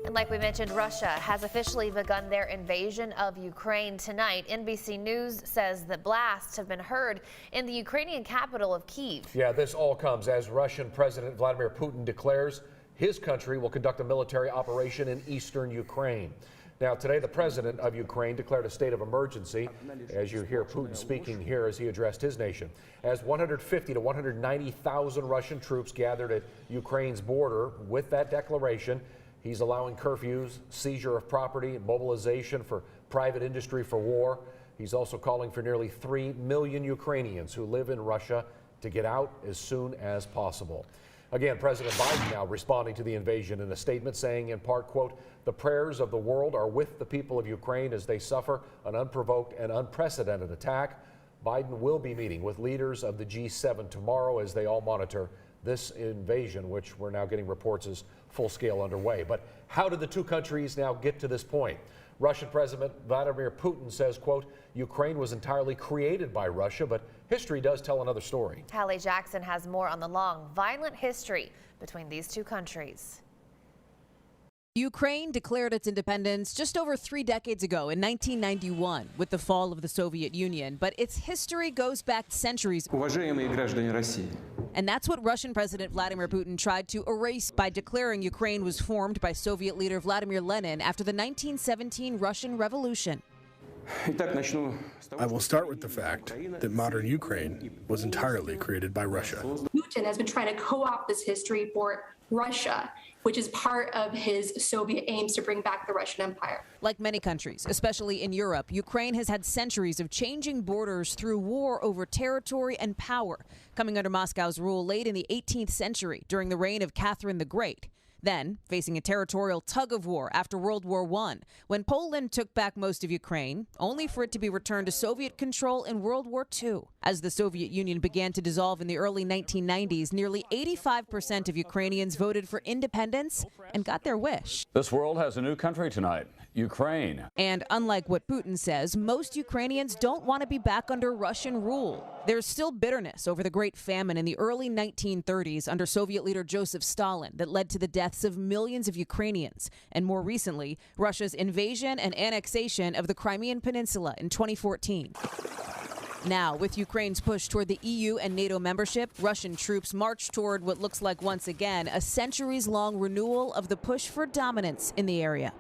And like we mentioned, Russia has officially begun their invasion of Ukraine tonight. NBC News says that blasts have been heard in the Ukrainian capital of Kyiv. Yeah, this all comes as Russian President Vladimir Putin declares his country will conduct a military operation in eastern Ukraine. Now, today, the president of Ukraine declared a state of emergency, as you hear Putin speaking here as he addressed his nation, as 150 to 190,000 Russian troops gathered at Ukraine's border. With that declaration, he's allowing curfews, seizure of property, mobilization for private industry for war. He's also calling for nearly 3 million Ukrainians who live in Russia to get out as soon as possible. Again, President Biden now responding to the invasion in a statement saying in part, quote, "The prayers of the world are with the people of Ukraine as they suffer an unprovoked and unprecedented attack." Biden will be meeting with leaders of the G7 tomorrow as they all monitor this invasion, which we're now getting reports is full scale underway. But how did the two countries now get to this point? Russian President Vladimir Putin says, quote, "Ukraine was entirely created by Russia, but history does tell another story." Hallie Jackson has more on the long, violent history between these two countries. Ukraine declared its independence just over 3 decades ago in 1991 with the fall of the Soviet Union, but its history goes back centuries. Уважаемые граждане России. And that's what Russian President Vladimir Putin tried to erase by declaring Ukraine was formed by Soviet leader Vladimir Lenin after the 1917 Russian Revolution. I will start with the fact that modern Ukraine was entirely created by Russia. Putin has been trying to co-opt this history for Russia, which is part of his Soviet aims to bring back the Russian Empire. Like many countries, especially in Europe, Ukraine has had centuries of changing borders through war over territory and power, coming under Moscow's rule late in the 18th century during the reign of Catherine the Great. Then, facing a territorial tug-of-war after World War I, when Poland took back most of Ukraine, only for it to be returned to Soviet control in World War II. As the Soviet Union began to dissolve in the early 1990s, nearly 85% of Ukrainians voted for independence and got their wish. This world has a new country tonight, Ukraine. And unlike what Putin says, most Ukrainians don't want to be back under Russian rule. There's still bitterness over the Great Famine in the early 1930s under Soviet leader Joseph Stalin that led to the deaths of millions of Ukrainians, and more recently, Russia's invasion and annexation of the Crimean Peninsula in 2014. Now, with Ukraine's push toward the EU and NATO membership, Russian troops march toward what looks like once again a centuries-long renewal of the push for dominance in the area.